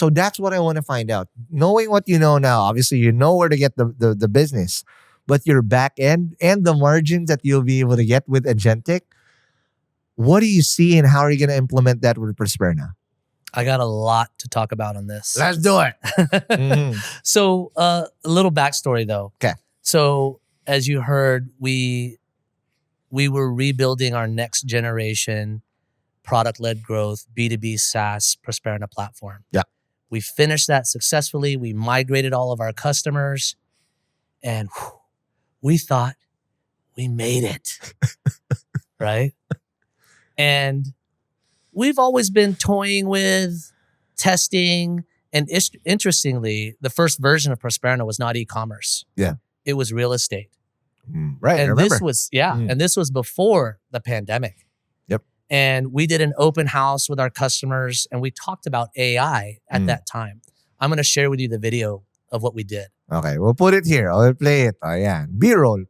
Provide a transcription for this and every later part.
So that's what I want to find out. Knowing what you know now, obviously you know where to get the business, but your back end and the margins that you'll be able to get with agentic, what do you see and how are you going to implement that with Prosperna? I got a lot to talk about on this. Let's do it. So a little backstory though. Okay. So as you heard, we were rebuilding our next generation product-led growth, B2B SaaS Prosperna platform. Yeah. We finished that successfully. We migrated all of our customers and we thought we made it, right? And we've always been toying with, testing, and interestingly, the first version of Prosperna was not e-commerce. Yeah. It was real estate. Right, and I remember. this was, and this was before the pandemic. Yep. And we did an open house with our customers and we talked about AI at that time. I'm going to share with you the video of what we did. Okay, we'll put it here. I'll play it. Ayan. B-roll.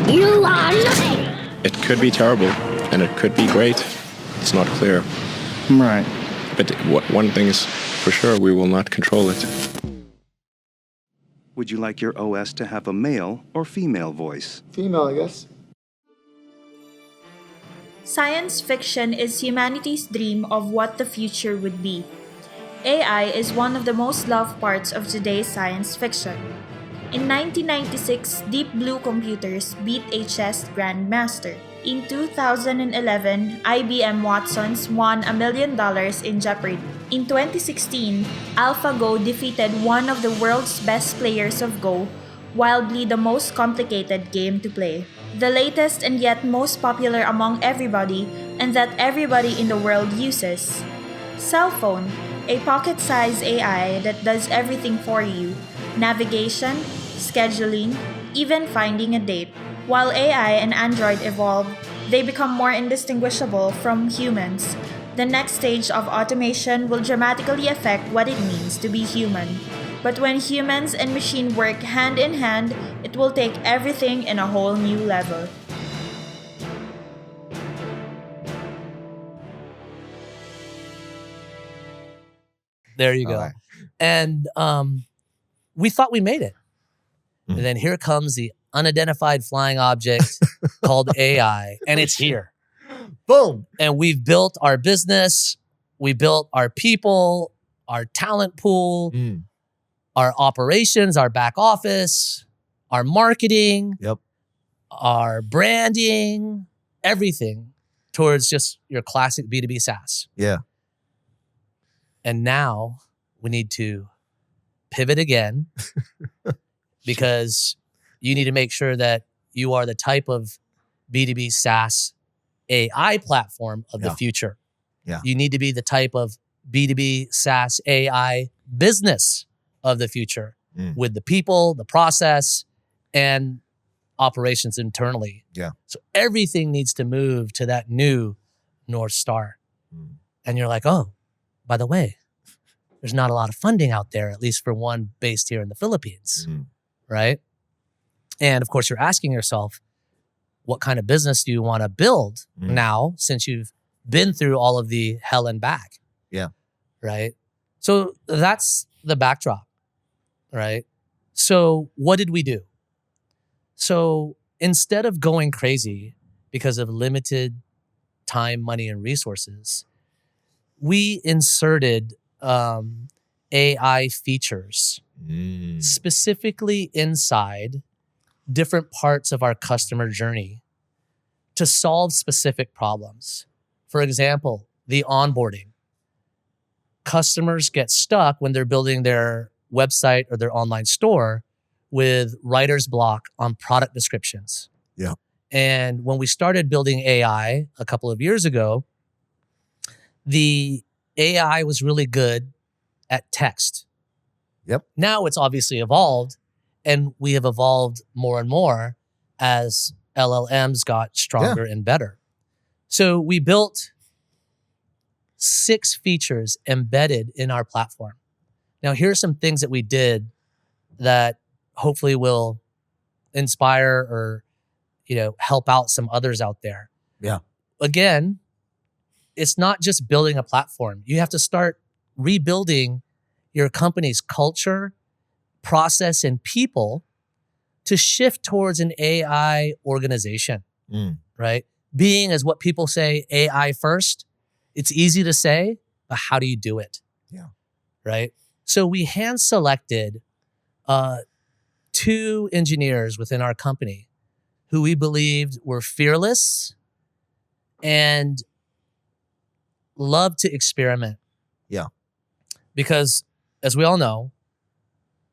You are nothing. It could be terrible, and it could be great. It's not clear. Right. But one thing is for sure, we will not control it. Would you like your OS to have a male or female voice? Female, I guess. Science fiction is humanity's dream of what the future would be. AI is one of the most loved parts of today's science fiction. In 1996, Deep Blue Computers beat a chess grandmaster. In 2011, IBM Watsons won $1 million in Jeopardy! In 2016, AlphaGo defeated one of the world's best players of Go, wildly the most complicated game to play. The latest and yet most popular among everybody, and that everybody in the world uses. Cell phone, a pocket-sized AI that does everything for you. Navigation, scheduling, even finding a date. While AI and Android evolve, they become more indistinguishable from humans. The next stage of automation will dramatically affect what it means to be human. But when humans and machine work hand in hand, it will take everything in a whole new level. There you go. Right. And we thought we made it. And then here comes the unidentified flying object called AI, and it's here. Boom. And we've built our business, we built our people, our talent pool, our operations, our back office, our marketing, Yep. our branding, everything towards just your classic B2B SaaS. Yeah. And now we need to pivot again because you need to make sure that you are the type of B2B SaaS AI platform of the future. Yeah. You need to be the type of B2B SaaS AI business of the future with the people, the process, and operations internally. Yeah. So everything needs to move to that new North Star. And you're like, oh, by the way, there's not a lot of funding out there, at least for one based here in the Philippines, right? And of course, you're asking yourself, what kind of business do you want to build now since you've been through all of the hell and back? Yeah. Right? So that's the backdrop, right? So what did we do? So instead of going crazy because of limited time, money, and resources, we inserted AI features specifically inside different parts of our customer journey to solve specific problems. For example, the onboarding. Customers get stuck when they're building their website or their online store with writer's block on product descriptions. Yeah. And when we started building AI a couple of years ago, the AI was really good at text. Yep. Now it's obviously evolved, and we have evolved more and more as LLMs got stronger and better. So we built 6 features embedded in our platform. Now, here are some things that we did that hopefully will inspire or, help out some others out there. Yeah. Again, it's not just building a platform. You have to start rebuilding your company's culture, process, and people to shift towards an AI organization, right? Being, as what people say, AI first. It's easy to say, but how do you do it? Yeah. Right? So we hand selected 2 engineers within our company who we believed were fearless and loved to experiment. Yeah. Because as we all know,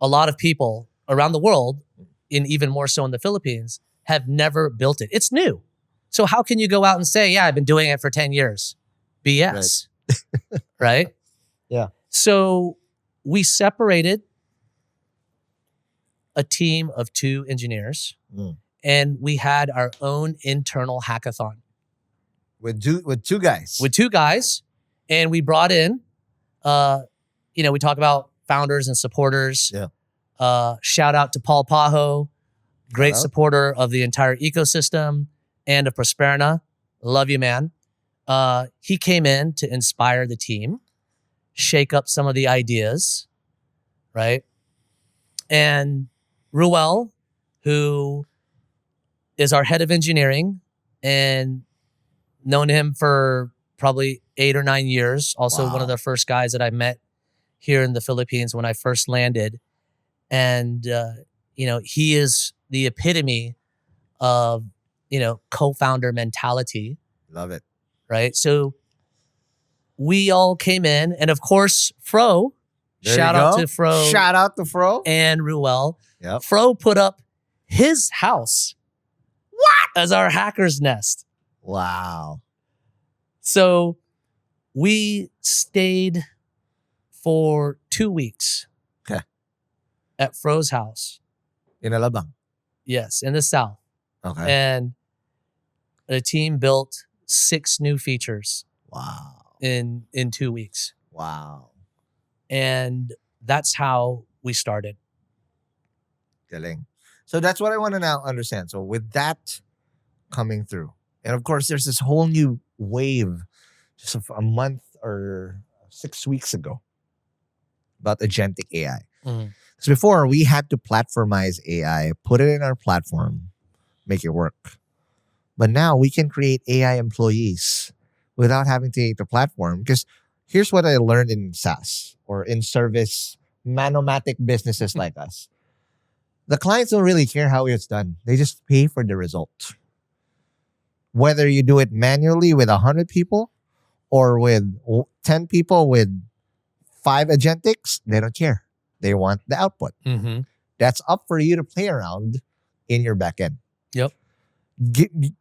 a lot of people around the world, and even more so in the Philippines, have never built it. It's new. So how can you go out and say, yeah, I've been doing it for 10 years? BS. Right? Yeah. So we separated a team of 2 engineers and we had our own internal hackathon. With 2 guys. With 2 guys. And we brought in, we talk about founders and supporters. Yeah. Shout out to Paul Pajo, great Shout out. supporter of the entire ecosystem and of Prosperna. Love you, man. He came in to inspire the team, shake up some of the ideas, right? And Ruel, who is our head of engineering and known him for probably 8 or 9 years. Also one of the first guys that I met here in the Philippines when I first landed. And, he is the epitome of, co-founder mentality. Love it. Right? So we all came in, and of course, Fro, shout out to Fro and Ruel. Yep. Fro put up his house as our hacker's nest. Wow. So we stayed for 2 weeks at Fro's house. In Alabang. Yes, in the South. Okay. And the team built 6 new features Wow. in 2 weeks. Wow. And that's how we started. Galing. So that's what I want to now understand. So with that coming through, and of course, there's this whole new wave just a month or 6 weeks ago about agentic AI. Mhm. Because before, we had to platformize AI, put it in our platform, make it work. But now we can create AI employees without having to create the platform. Because here's what I learned in SaaS or in service, manomatic businesses like us. The clients don't really care how it's done. They just pay for the result. Whether you do it manually with 100 people or with 10 people with 5 agentics, they don't care. They want the output. Mm-hmm. That's up for you to play around in your backend. Yep.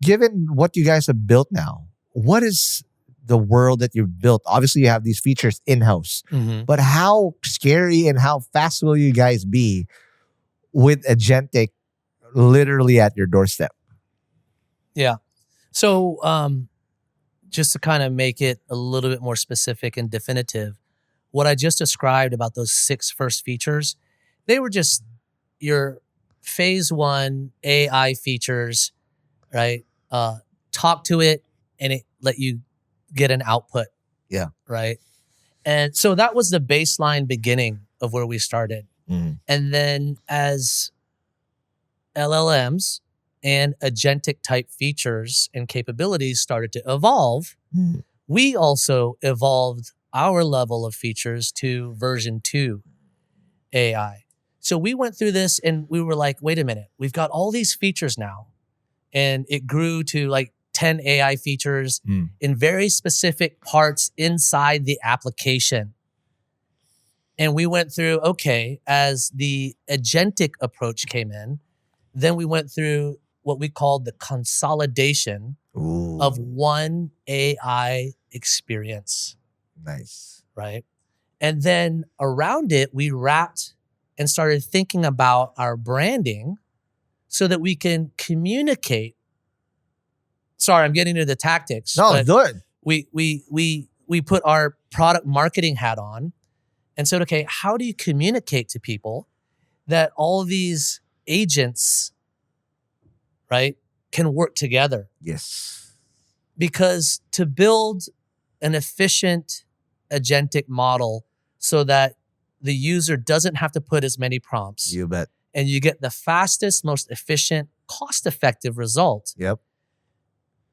Given what you guys have built now, what is the world that you've built? Obviously, you have these features in-house. Mm-hmm. But how scary and how fast will you guys be with agentic literally at your doorstep? Yeah. So just to kind of make it a little bit more specific and definitive, what I just described about those 6 first features, they were just your phase 1 AI features, right? Talk to it and it let you get an output. Yeah. Right. And so that was the baseline beginning of where we started. Mm-hmm. And then as LLMs and agentic type features and capabilities started to evolve, we also evolved our level of features to version 2 AI. So we went through this and we were like, wait a minute, we've got all these features now. And it grew to like 10 AI features in very specific parts inside the application. And we went through, okay, as the agentic approach came in, then we went through what we called the consolidation of one AI experience. Nice. Right? And then around it, we wrapped and started thinking about our branding so that we can communicate. Sorry, I'm getting into the tactics. No, but good. we we put our product marketing hat on and said, okay, how do you communicate to people that all of these agents, right, can work together? Yes. Because to build an efficient agentic model so that the user doesn't have to put as many prompts You bet. and you get the fastest, most efficient, cost-effective result, Yep.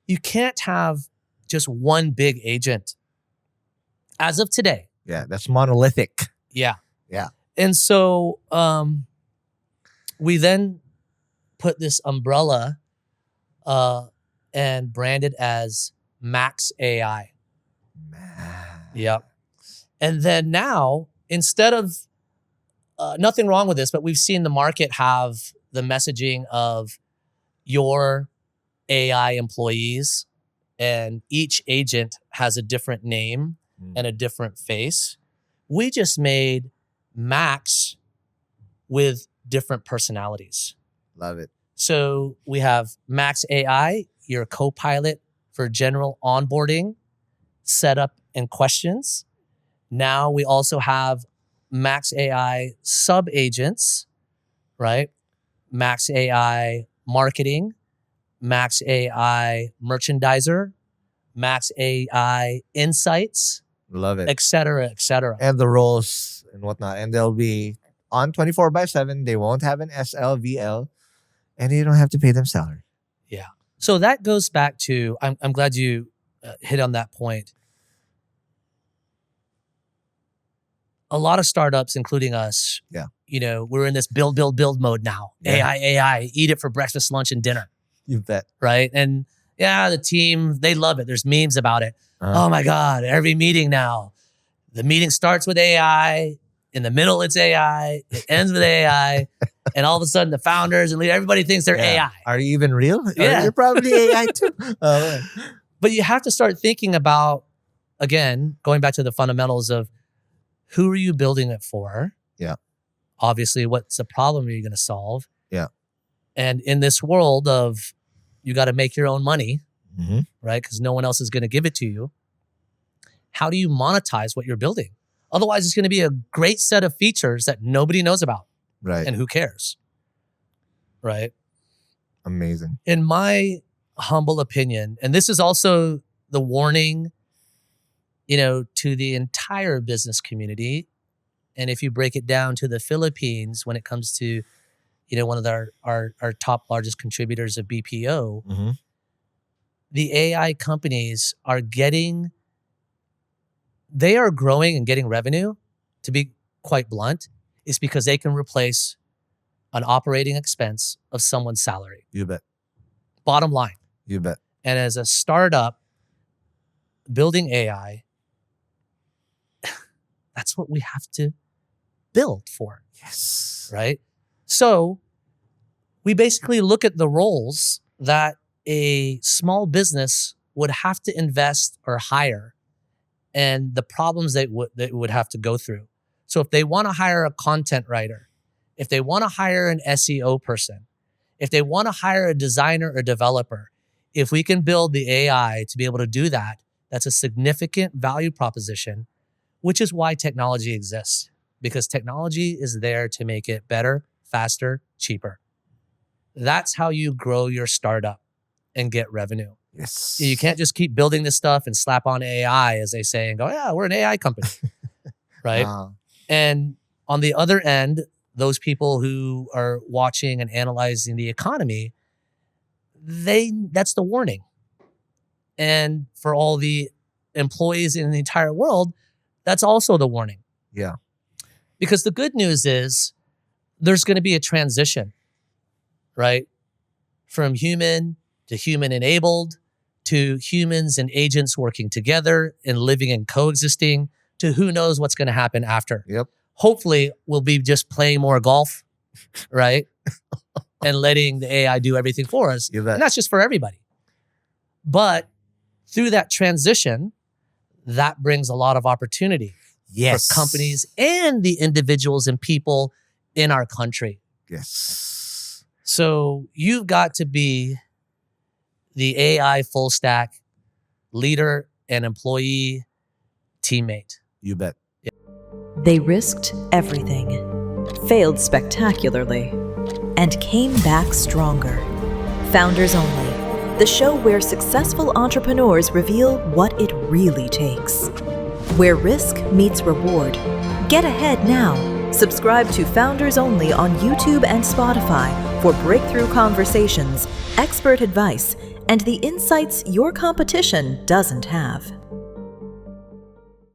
you can't have just one big agent. As of today. Yeah, that's monolithic. Yeah. Yeah. And so we then put this umbrella and branded as Max AI. Yep. And then now, instead of nothing wrong with this, but we've seen the market have the messaging of your AI employees, and each agent has a different name and a different face. We just made Max with different personalities. Love it. So we have Max AI, your co-pilot for general onboarding, setup, and questions. Now we also have Max AI sub-agents, right? Max AI marketing, Max AI merchandiser, Max AI insights, Love it. et cetera, et cetera. And the roles and whatnot. And they'll be on 24/7. They won't have an SLVL. And you don't have to pay them salary. Yeah. So that goes back to, I'm glad you hit on that point. A lot of startups, including us, we're in this build mode now. Yeah. AI, eat it for breakfast, lunch, and dinner. You bet. Right. And yeah, the team, they love it. There's memes about it. Oh my God, every meeting now, the meeting starts with AI. In the middle, it's AI. It ends with AI. And all of a sudden, the founders and everybody thinks they're AI. Are you even real? Yeah. You're probably AI too. But you have to start thinking about, again, going back to the fundamentals of who are you building it for? Yeah. Obviously, what's the problem are you going to solve? Yeah. And in this world of you got to make your own money, Mm-hmm. right? Because no one else is going to give it to you. How do you monetize what you're building? Otherwise, it's going to be a great set of features that nobody knows about. Right. And who cares? Right? Amazing. In my humble opinion, and this is also the warning, to the entire business community. And if you break it down to the Philippines, when it comes to, one of our top largest contributors of BPO, Mm-hmm. the AI companies they are growing and getting revenue, to be quite blunt, is because they can replace an operating expense of someone's salary. You bet. Bottom line. You bet. And as a startup building AI, that's what we have to build for. Yes. Right? So we basically look at the roles that a small business would have to invest or hire and the problems they would have to go through. So if they want to hire a content writer, if they want to hire an SEO person, if they want to hire a designer or developer, if we can build the AI to be able to do that, that's a significant value proposition, which is why technology exists, because technology is there to make it better, faster, cheaper. That's how you grow your startup and get revenue. Yes. You can't just keep building this stuff and slap on AI, as they say, and go, yeah, we're an AI company, right? And on the other end, those people who are watching and analyzing the economy, that's the warning. And for all the employees in the entire world, that's also the warning. Yeah. Because the good news is there's going to be a transition, right? From human to human enabled, to humans and agents working together and living and coexisting, to who knows what's going to happen after. Yep. Hopefully, we'll be just playing more golf, right? And letting the AI do everything for us. You bet. And that's just for everybody. But through that transition, that brings a lot of opportunity Yes. for companies and the individuals and people in our country. Yes. So you've got to be the AI full stack leader and employee teammate. You bet. They risked everything, failed spectacularly, and came back stronger. Founders Only, the show where successful entrepreneurs reveal what it really takes. Where risk meets reward. Get ahead now. Subscribe to Founders Only on YouTube and Spotify for breakthrough conversations, expert advice, and the insights your competition doesn't have.